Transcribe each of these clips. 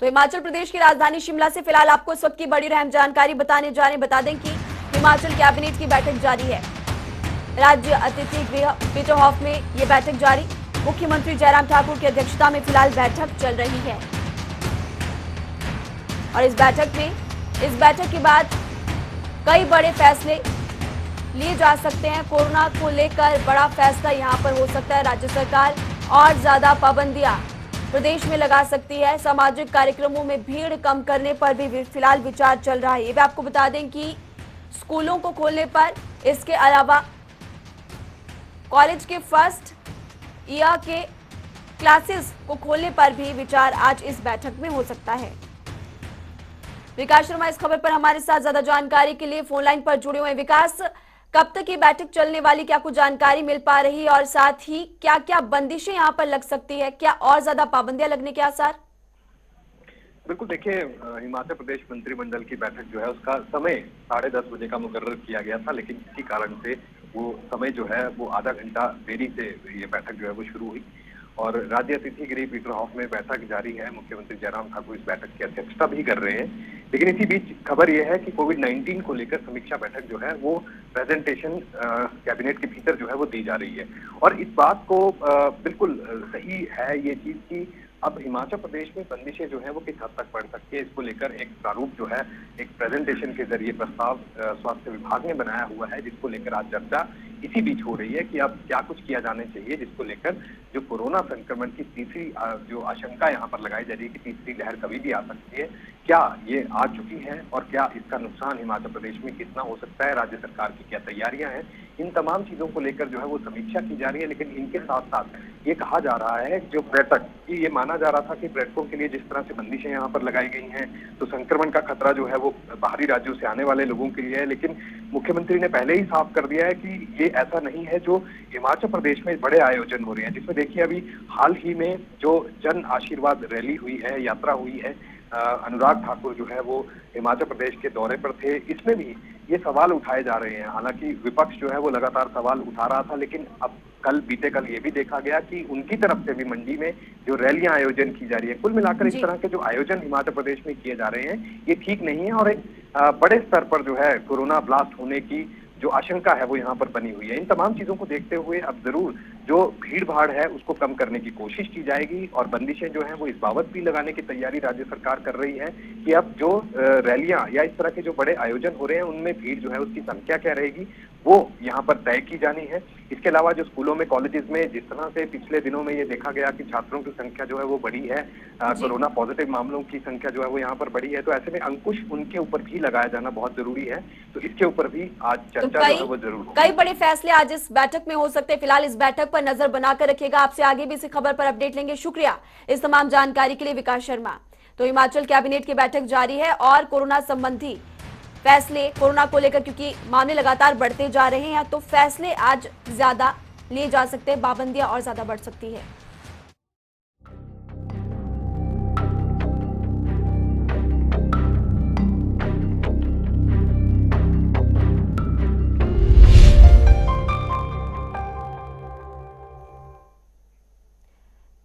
तो हिमाचल प्रदेश की राजधानी शिमला से फिलहाल आपको इस वक्त की बड़ी अहम जानकारी बताने जा रहे हैं। बता दें कि हिमाचल कैबिनेट की बैठक जारी है। राज्य अतिथि गृह पीटर हॉफ में ये बैठक जारी। मुख्यमंत्री जयराम ठाकुर की अध्यक्षता में फिलहाल बैठक चल रही है और इस बैठक के बाद कई बड़े फैसले लिए जा सकते हैं। कोरोना को लेकर बड़ा फैसला यहां पर हो सकता है। राज्य सरकार और ज्यादा पाबंदियां प्रदेश में लगा सकती है। सामाजिक कार्यक्रमों में भीड़ कम करने पर भी फिलहाल विचार चल रहा है। ये भी आपको बता दें कि स्कूलों को खोलने पर, इसके अलावा कॉलेज के फर्स्ट ईयर के क्लासेस को खोलने पर भी विचार आज इस बैठक में हो सकता है। विकास शर्मा इस खबर पर हमारे साथ ज्यादा जानकारी के लिए फोन लाइन पर जुड़े हुए हैं। विकास, कब तक ये बैठक चलने वाली, क्या कुछ जानकारी मिल पा रही है और साथ ही क्या क्या बंदिशें यहाँ पर लग सकती है, क्या और ज्यादा पाबंदियां लगने के आसार? बिल्कुल, देखिए, हिमाचल प्रदेश मंत्रिमंडल की बैठक जो है उसका समय 10:30 बजे का मुकर्रर किया गया था, लेकिन किसी कारण से वो समय जो है वो आधा घंटा देरी से ये बैठक जो है वो शुरू हुई और राज्य अतिथि गृह पीटर हॉफ में बैठक जारी है। मुख्यमंत्री जयराम ठाकुर इस बैठक की अध्यक्षता भी कर रहे हैं, लेकिन इसी बीच खबर यह है कि कोविड-19 को लेकर समीक्षा बैठक जो है वो प्रेजेंटेशन कैबिनेट के भीतर जो है वो दी जा रही है। और इस बात को बिल्कुल सही है ये चीज की अब हिमाचल प्रदेश में बंदिशें जो है वो किस हद तक बढ़ सकती है, इसको लेकर एक प्रारूप जो है एक प्रेजेंटेशन के जरिए प्रस्ताव स्वास्थ्य विभाग ने बनाया हुआ है, जिसको लेकर आज चर्चा इसी बीच हो रही है कि अब क्या कुछ किया जाने चाहिए, जिसको लेकर जो कोरोना संक्रमण की तीसरी जो आशंका यहाँ पर लगाई जा रही है कि तीसरी लहर कभी भी आ सकती है, क्या ये आ चुकी है और क्या इसका नुकसान हिमाचल प्रदेश में कितना हो सकता है, राज्य सरकार की क्या तैयारियां हैं, इन तमाम चीजों को लेकर जो है वो समीक्षा की जा रही है। लेकिन इनके साथ साथ ये कहा जा रहा है जो पर्यटक, ये माना जा रहा था कि पर्यटकों के लिए जिस तरह से बंदिशें यहाँ पर लगाई गई हैं तो संक्रमण का खतरा जो है वो बाहरी राज्यों से आने वाले लोगों के लिए है, लेकिन मुख्यमंत्री ने पहले ही साफ कर दिया है कि ये ऐसा नहीं है। जो हिमाचल प्रदेश में बड़े आयोजन हो रहे हैं, जिसमें देखिए अभी हाल ही में जो जन आशीर्वाद रैली हुई है, यात्रा हुई है, अनुराग ठाकुर जो है वो हिमाचल प्रदेश के दौरे पर थे, इसमें भी ये सवाल उठाए जा रहे हैं। हालांकि विपक्ष जो है वो लगातार सवाल उठा रहा था, लेकिन अब बीते कल ये भी देखा गया कि उनकी तरफ से भी मंडी में जो रैलियां आयोजन की जा रही है, कुल मिलाकर इस तरह के जो आयोजन हिमाचल प्रदेश में किए जा रहे हैं ये ठीक नहीं है और एक बड़े स्तर पर जो है कोरोना ब्लास्ट होने की जो आशंका है वो यहाँ पर बनी हुई है। इन तमाम चीजों को देखते हुए अब जरूर जो भीड़ भाड़ है उसको कम करने की कोशिश की जाएगी और बंदिशें जो हैं वो इस बाबत भी लगाने की तैयारी राज्य सरकार कर रही है कि अब जो रैलियां या इस तरह के जो बड़े आयोजन हो रहे हैं उनमें भीड़ जो है उसकी संख्या क्या रहेगी वो यहाँ पर तय की जानी है। इसके अलावा जो स्कूलों में, कॉलेजेस में जिस तरह से पिछले दिनों में ये देखा गया कि छात्रों की संख्या जो है वो बढ़ी है, कोरोना पॉजिटिव मामलों की संख्या जो है वो यहाँ पर बढ़ी है, तो ऐसे में अंकुश उनके ऊपर भी लगाया जाना बहुत जरूरी है। तो इसके ऊपर भी आज चर्चा जो है वो जरूर कई बड़े फैसले आज इस बैठक में हो सकते हैं। फिलहाल इस बैठक पर नजर बनाकर रखिएगा। आपसे आगे भी इस खबर पर अपडेट लेंगे। शुक्रिया इस तमाम जानकारी के लिए विकास शर्मा। तो हिमाचल कैबिनेट की बैठक जारी है और कोरोना संबंधी फैसले, कोरोना को लेकर क्योंकि मामले लगातार बढ़ते जा रहे हैं तो फैसले आज ज्यादा लिए जा सकते हैं, पाबंदियां और ज्यादा बढ़ सकती है।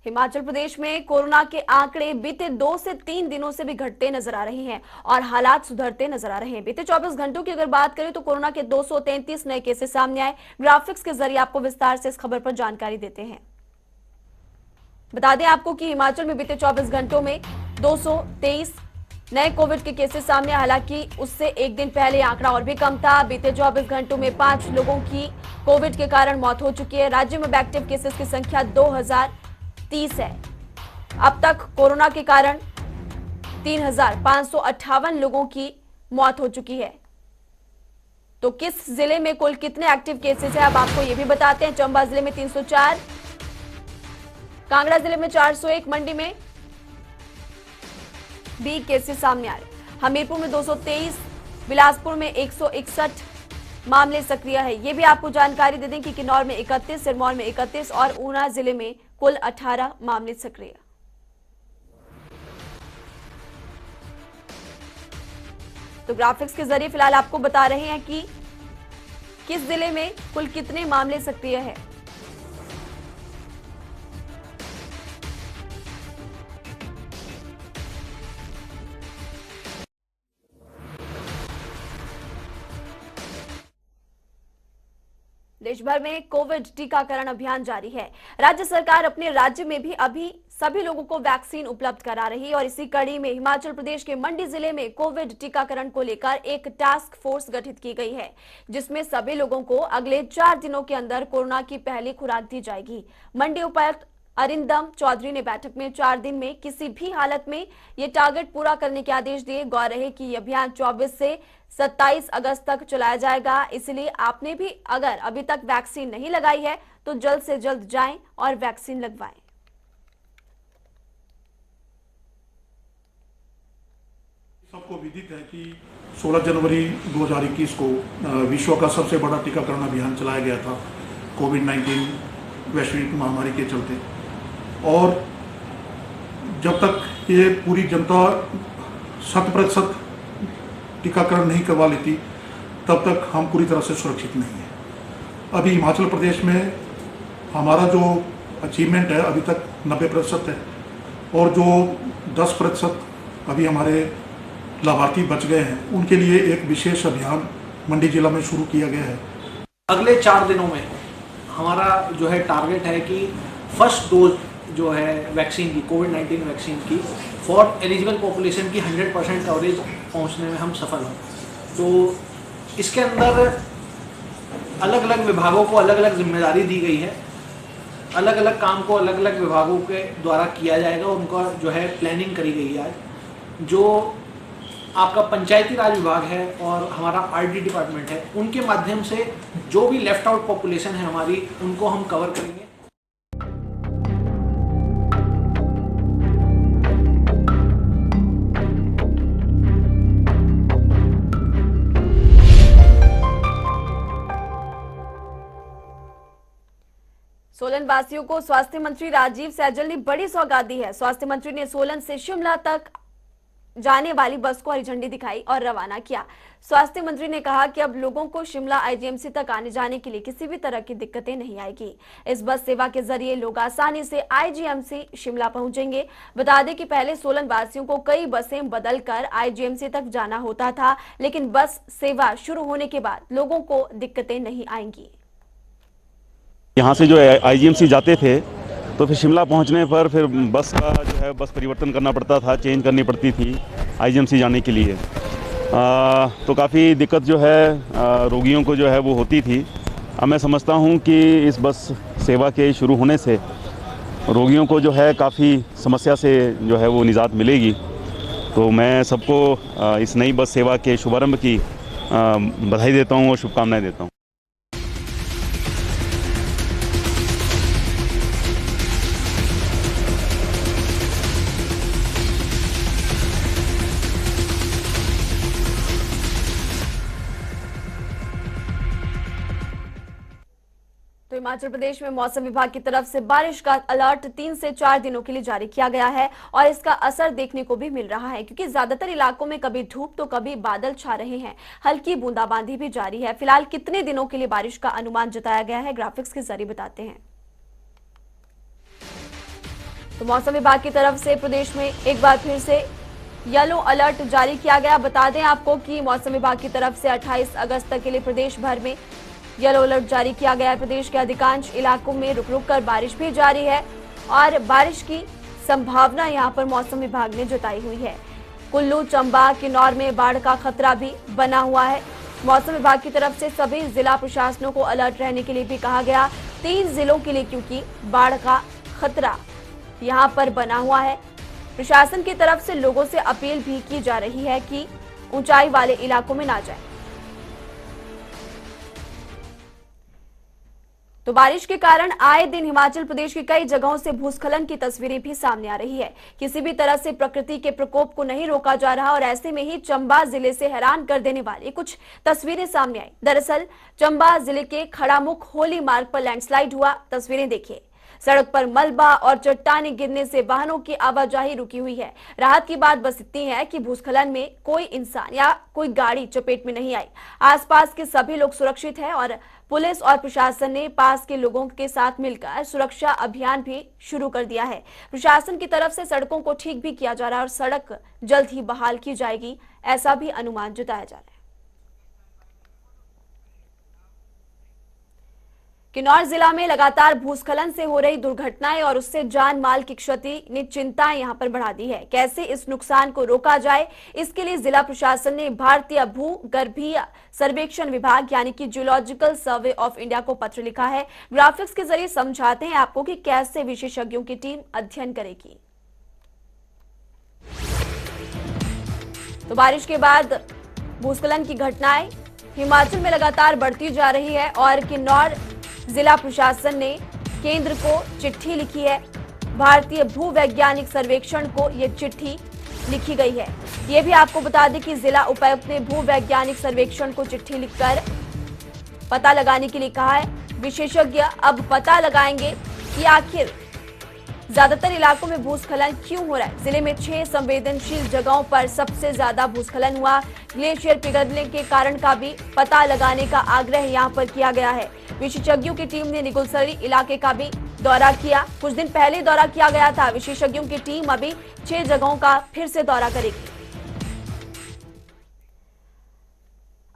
हिमाचल प्रदेश में कोरोना के आंकड़े बीते 2 से 3 दिनों से भी घटते नजर आ रहे हैं और हालात सुधरते नजर आ रहे हैं। बीते 24 घंटों की अगर बात करें तो कोरोना के 233 नए केसेस सामने आए। ग्राफिक्स के जरिए आपको विस्तार से इस खबर पर जानकारी देते हैं। बता दें आपको कि हिमाचल में बीते 24 घंटों में 223 नए कोविड के केसेस सामने, हालांकि उससे एक दिन पहले आंकड़ा और भी कम था। बीते 24 घंटों में 5 लोगों की कोविड के कारण मौत हो चुकी है। राज्य में एक्टिव केसेस की संख्या 2030 है। अब तक कोरोना के कारण 3,558 लोगों की मौत हो चुकी है। तो किस जिले में कुल कितने एक्टिव केसेस हैं अब आपको ये भी बताते हैं। चंबा जिले में 304, कांगड़ा जिले में 401, मंडी में भी केसेस सामने आ रहे, हमीरपुर में 223, बिलासपुर में 161 मामले सक्रिय है। ये भी आपको जानकारी दे दें कि किन्नौर में 31, सिरमौर में 31 और ऊना जिले में कुल 18 मामले सक्रिय। तो ग्राफिक्स के जरिए फिलहाल आपको बता रहे हैं कि किस जिले में कुल कितने मामले सक्रिय है। देश भर में कोविड टीकाकरण अभियान जारी है। राज्य सरकार अपने राज्य में भी अभी सभी लोगों को वैक्सीन उपलब्ध करा रही है और इसी कड़ी में हिमाचल प्रदेश के मंडी जिले में कोविड टीकाकरण को लेकर एक टास्क फोर्स गठित की गई है, जिसमें सभी लोगों को अगले 4 दिनों के अंदर कोरोना की पहली खुराक दी जाएगी। मंडी उपायुक्त अरिंदम चौधरी ने बैठक में 4 दिन में किसी भी हालत में ये टारगेट पूरा करने के आदेश दिए। गौर रहे कि ये अभियान 24 से 27 अगस्त तक चलाया जाएगा, इसलिए आपने भी अगर अभी तक वैक्सीन नहीं लगाई है तो जल्द से जल्द जाएं और वैक्सीन लगवाएं। सबको विदित है कि 16 जनवरी 2021 को विश्व का सबसे बड़ा टीकाकरण अभियान चलाया गया था कोविड-19 वैश्विक महामारी के चलते, और जब तक ये पूरी जनता 100% टीकाकरण नहीं करवा लेती तब तक हम पूरी तरह से सुरक्षित नहीं है। अभी हिमाचल प्रदेश में हमारा जो अचीवमेंट है अभी तक 90% है, और जो 10% अभी हमारे लाभार्थी बच गए हैं उनके लिए एक विशेष अभियान मंडी जिला में शुरू किया गया है। अगले 4 दिनों में हमारा जो है टारगेट है कि फर्स्ट डोज जो है वैक्सीन की, कोविड-19 वैक्सीन की फॉर एलिजिबल पॉपुलेशन की 100% कवरेज पहुंचने में हम सफल हों। तो इसके अंदर अलग अलग विभागों को अलग अलग जिम्मेदारी दी गई है, अलग अलग काम को अलग अलग विभागों के द्वारा किया जाएगा, उनका जो है प्लानिंग करी गई है। आज जो आपका पंचायती राज विभाग है और हमारा आरडी डिपार्टमेंट है, उनके माध्यम से जो भी लेफ्ट आउट पॉपुलेशन है हमारी, उनको हम कवर करेंगे। सोलन वासियों को स्वास्थ्य मंत्री राजीव सैजल ने बड़ी सौगात दी है। स्वास्थ्य मंत्री ने सोलन से शिमला तक जाने वाली बस को हरी झंडी दिखाई और रवाना किया। स्वास्थ्य मंत्री ने कहा कि अब लोगों को शिमला आईजीएमसी तक आने जाने के लिए किसी भी तरह की दिक्कतें नहीं आएगी। इस बस सेवा के जरिए लोग आसानी से आईजीएमसी शिमला पहुंचेंगे। बता दें कि पहले सोलन वासियों को कई बसें बदलकर आईजीएमसी तक जाना होता था, लेकिन बस सेवा शुरू होने के बाद लोगों को दिक्कतें नहीं आएंगी। यहाँ से जो आईजीएमसी जाते थे तो फिर शिमला पहुँचने पर फिर बस का जो है बस परिवर्तन करना पड़ता था, चेंज करनी पड़ती थी आईजीएमसी जाने के लिए। तो काफ़ी दिक्कत जो है रोगियों को जो है वो होती थी। अब मैं समझता हूँ कि इस बस सेवा के शुरू होने से रोगियों को जो है काफ़ी समस्या से जो है वो निजात मिलेगी। तो मैं सबको इस नई बस सेवा के शुभारंभ की बधाई देता हूँ और शुभकामनाएं देता हूँ। तो हिमाचल प्रदेश में मौसम विभाग की तरफ से बारिश का अलर्ट 3 से 4 दिनों के लिए जारी किया गया है और इसका असर देखने को भी मिल रहा है, क्योंकि ज्यादातर इलाकों में कभी धूप तो कभी बादल छा रहे हैं। हल्की बूंदाबांदी भी जारी है। फिलहाल कितने दिनों के लिए बारिश का अनुमान जताया गया है, ग्राफिक्स के जरिए बताते हैं। तो मौसम विभाग की तरफ से प्रदेश में एक बार फिर से येलो अलर्ट जारी किया गया। बता दें आपको कि मौसम विभाग की तरफ से 28 अगस्त तक के लिए प्रदेश भर में येलो अलर्ट जारी किया गया है। प्रदेश के अधिकांश इलाकों में रुक रुक कर बारिश भी जारी है और बारिश की संभावना यहां पर मौसम विभाग ने जताई हुई है। कुल्लू, चंबा, किन्नौर में बाढ़ का खतरा भी बना हुआ है। मौसम विभाग की तरफ से सभी जिला प्रशासनों को अलर्ट रहने के लिए भी कहा गया, 3 जिलों के लिए, क्योंकि बाढ़ का खतरा यहां पर बना हुआ है। प्रशासन की तरफ से लोगों से अपील भी की जा रही है कि ऊंचाई वाले इलाकों में ना जाएं। तो बारिश के कारण आए दिन हिमाचल प्रदेश की कई जगहों से भूस्खलन की तस्वीरें भी सामने आ रही है। किसी भी तरह से प्रकृति के प्रकोप को नहीं रोका जा रहा और ऐसे में ही चंबा जिले से हैरान कर देने वाली कुछ तस्वीरें सामने आई। दरअसल चंबा जिले के खड़ामुख होली मार्ग पर लैंडस्लाइड हुआ। तस्वीरें देखिए। सड़क पर मलबा और चट्टानें गिरने से वाहनों की आवाजाही रुकी हुई है। राहत की बात बस इतनी है कि भूस्खलन में कोई इंसान या कोई गाड़ी चपेट में नहीं आई। आसपास के सभी लोग सुरक्षित हैं और पुलिस और प्रशासन ने पास के लोगों के साथ मिलकर सुरक्षा अभियान भी शुरू कर दिया है। प्रशासन की तरफ से सड़कों को ठीक भी किया जा रहा है और सड़क जल्द ही बहाल की जाएगी, ऐसा भी अनुमान जताया जा रहा है। किन्नौर जिला में लगातार भूस्खलन से हो रही दुर्घटनाएं और उससे जान माल की क्षति ने चिंताएं यहां पर बढ़ा दी है। कैसे इस नुकसान को रोका जाए, इसके लिए जिला प्रशासन ने भारतीय भूगर्भीय सर्वेक्षण विभाग यानी कि जियोलॉजिकल सर्वे ऑफ इंडिया को पत्र लिखा है। ग्राफिक्स के जरिए समझाते हैं आपको कि कैसे विशेषज्ञों की टीम अध्ययन करेगी। तो बारिश के बाद भूस्खलन की घटनाएं हिमाचल में लगातार बढ़ती जा रही है और किन्नौर जिला प्रशासन ने केंद्र को चिट्ठी लिखी है। भारतीय भूवैज्ञानिक सर्वेक्षण को यह चिट्ठी लिखी गई है। यह भी आपको बता दें कि जिला उपायुक्त ने भूवैज्ञानिक सर्वेक्षण को चिट्ठी लिखकर पता लगाने के लिए कहा है। विशेषज्ञ अब पता लगाएंगे कि आखिर ज्यादातर इलाकों में भूस्खलन क्यों हो रहा है। जिले में 6 संवेदनशील जगहों पर सबसे ज्यादा भूस्खलन हुआ। ग्लेशियर पिघलने के कारण का भी पता लगाने का आग्रह यहां पर किया गया है। विशेषज्ञों की टीम ने निगुलसरी इलाके का भी दौरा किया। कुछ दिन पहले दौरा किया गया था। विशेषज्ञों की टीम अभी 6 जगहों का फिर से दौरा करेगी।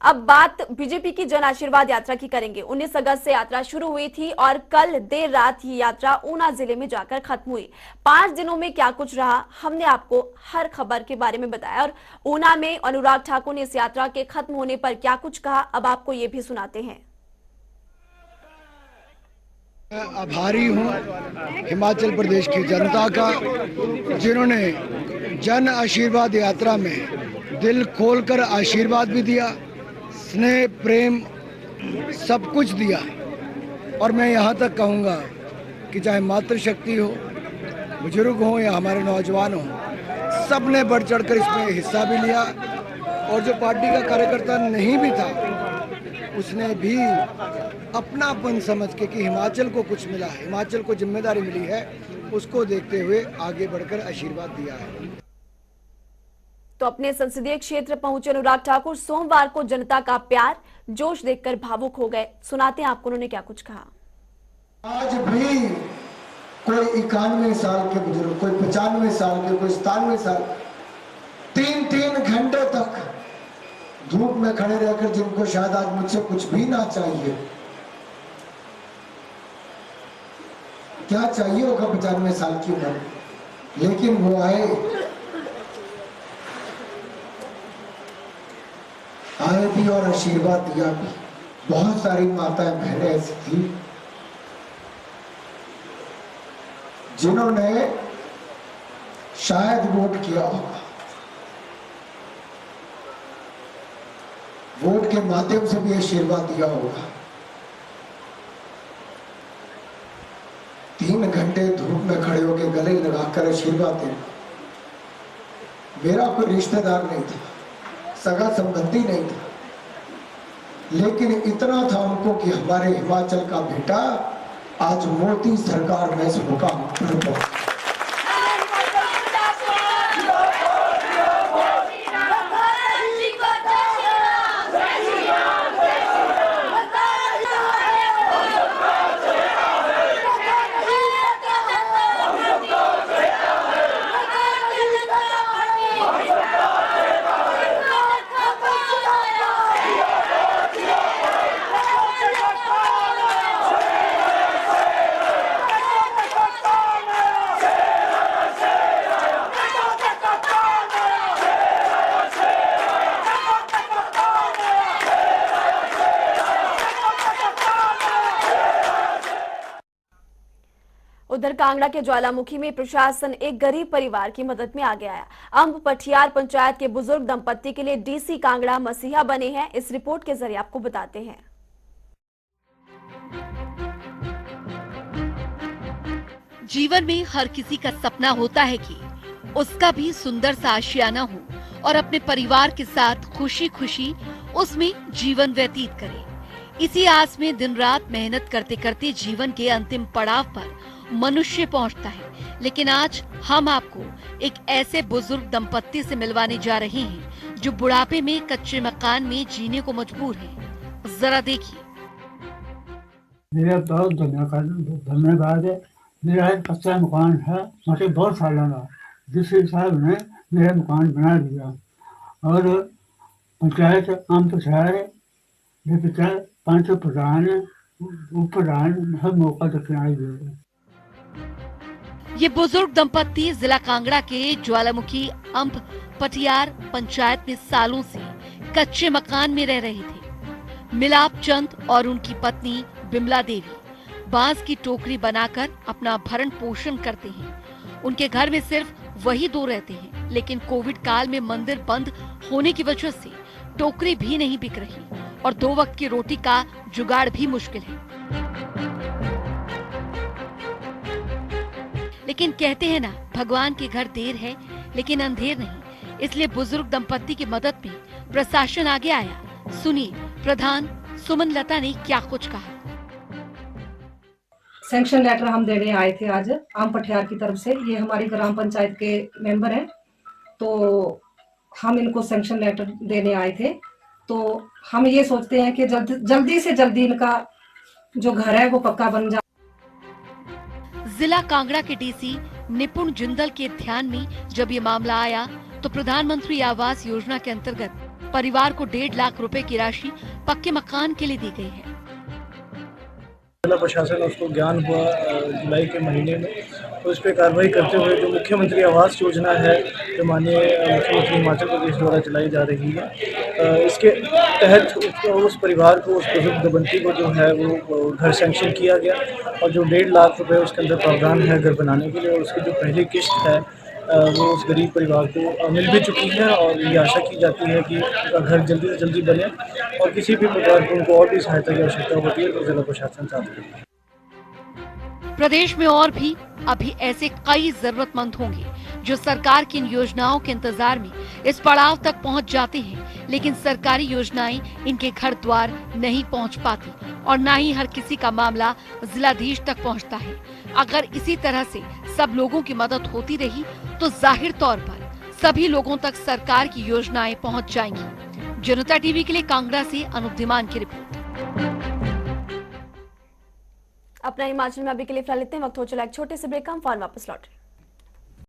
अब बात बीजेपी की जन आशीर्वाद यात्रा की करेंगे। 19 अगस्त से यात्रा शुरू हुई थी और कल देर रात ये यात्रा ऊना जिले में जाकर खत्म हुई। 5 दिनों में क्या कुछ रहा, हमने आपको हर खबर के बारे में बताया और ऊना में अनुराग ठाकुर ने इस यात्रा के खत्म होने पर क्या कुछ कहा, अब आपको ये भी सुनाते हैं। आभारी हूँ हिमाचल प्रदेश की जनता का, जिन्होंने जन आशीर्वाद यात्रा में दिल खोलकर आशीर्वाद भी दिया, स्नेह प्रेम सब कुछ दिया। और मैं यहाँ तक कहूँगा कि चाहे मातृशक्ति हो, बुजुर्ग हो या हमारे नौजवान हो, सब ने बढ़ चढ़कर इसमें हिस्सा भी लिया। और जो पार्टी का कार्यकर्ता नहीं भी था, उसने भी अपनापन समझ के कि हिमाचल को कुछ मिला, हिमाचल को जिम्मेदारी मिली है, उसको देखते हुए आगे बढ़कर आशीर्वाद दिया है। तो अपने संसदीय क्षेत्र पहुंचे अनुराग ठाकुर सोमवार को जनता का प्यार जोश देखकर भावुक हो गए। सुनाते हैं आपको उन्होंने क्या कुछ कहा। आज भी कोई 91 साल के बुजुर्ग, कोई 95 साल के, कोई 97 साल, 3-3 घंटे तक धूप में खड़े रहकर, जिनको शायद आज मुझसे कुछ भी ना चाहिए, क्या चाहिए होगा 95 साल की उम्र, लेकिन वो आए भी और आशीर्वाद दिया भी। बहुत सारी माताएं बहनें ऐसी थी जिन्होंने शायद वोट किया होगा, वोट के माध्यम से भी आशीर्वाद दिया होगा। 3 घंटे धूप में खड़े होकर गले लगाकर आशीर्वाद देना। मेरा कोई रिश्तेदार नहीं था, सगा संबंधी नहीं था, लेकिन इतना था उनको कि हमारे हिमाचल का बेटा आज मोदी सरकार में इस मुकाम पर पहुंचा। उधर कांगड़ा के ज्वालामुखी में प्रशासन एक गरीब परिवार की मदद में आगे आया। अंब पठियार पंचायत के बुजुर्ग दंपत्ति के लिए डीसी कांगड़ा मसीहा बने हैं। इस रिपोर्ट के जरिए आपको बताते हैं। जीवन में हर किसी का सपना होता है कि उसका भी सुंदर सा आशियाना हो और अपने परिवार के साथ खुशी खुशी उसमें जीवन व्यतीत करे। इसी आस में दिन रात मेहनत करते करते जीवन के अंतिम पड़ाव पर मनुष्य पहुंचता है। लेकिन आज हम आपको एक ऐसे बुजुर्ग दंपत्ति से मिलवाने जा रहे हैं जो बुढ़ापे में कच्चे मकान में जीने को मजबूर हैं। जरा देखिए। मेरा बहुत धन्यवाद है। मेरा एक कच्चा मकान है, मुझे बहुत साल लगा, जिस हिसाब ने मेरा मकान बना दिया। और पंचायत आम तो शहर है, पंच प्रधान ऊपर आए हर मौका दिखलाई दे रहे। ये बुजुर्ग दंपत्ति जिला कांगड़ा के ज्वालामुखी अंब पटियार पंचायत में सालों से कच्चे मकान में रह रहे थे। मिलाप चंद और उनकी पत्नी बिमला देवी बांस की टोकरी बनाकर अपना भरण पोषण करते हैं। उनके घर में सिर्फ वही दो रहते हैं, लेकिन कोविड काल में मंदिर बंद होने की वजह से टोकरी भी नहीं बिक रही और 2 वक्त की रोटी का जुगाड़ भी मुश्किल है। लेकिन कहते हैं ना, भगवान के घर देर है लेकिन अंधेर नहीं, इसलिए बुजुर्ग दंपत्ति की मदद में प्रशासन आगे आया। सुनिए प्रधान सुमन लता ने क्या कुछ कहा। सैंक्शन लेटर हम देने आए थे आज आम पटियार की तरफ से। ये हमारी ग्राम पंचायत के मेंबर हैं, तो हम इनको सैंक्शन लेटर देने आए थे। तो हम ये सोचते हैं कि जल्दी से जल्दी इनका जो घर है वो पक्का बन जाए। जिला कांगड़ा के डीसी निपुण जिंदल के ध्यान में जब ये मामला आया तो प्रधानमंत्री आवास योजना के अंतर्गत परिवार को 1.5 लाख रुपए की राशि पक्के मकान के लिए दी गई है। जिला प्रशासन उसको ज्ञान हुआ जुलाई के महीने में, तो इस पर कार्रवाई करते हुए जो मुख्यमंत्री आवास योजना है जो माननीय मुख्यमंत्री हिमाचल प्रदेश द्वारा चलाई जा रही है, इसके तहत उस परिवार को, उस बुजुर्ग दंपत्ति को जो है वो घर सैंक्शन किया गया और जो 1.5 लाख रुपए उसके अंदर प्रावधान है घर बनाने के लिए, और उसकी जो पहली किस्त है वो उस गरीब परिवार को मिल भी चुकी है और ये आशा की जाती है कि उनका घर जल्दी से जल्दी बने और किसी भी प्रकार को उनको और भी सहायता की आवश्यकता होती है तो जिला प्रशासन साथ है। प्रदेश में और भी अभी ऐसे कई जरूरतमंद होंगे जो सरकार की इन योजनाओं के इंतजार में इस पड़ाव तक पहुंच जाते हैं, लेकिन सरकारी योजनाएं इनके घर द्वार नहीं पहुंच पाती और न ही हर किसी का मामला जिलाधीश तक पहुंचता है। अगर इसी तरह से सब लोगों की मदद होती रही तो जाहिर तौर पर सभी लोगों तक सरकार की योजनाएं पहुंच जाएंगी। जनता टीवी के लिए कांगड़ा से अनूप धीमान की रिपोर्ट। अपना हिमाचल में अभी के लिए फिलहाल इतने वक्त हो चला एक छोटे से ब्रेक का, हम फौरन वापस लौट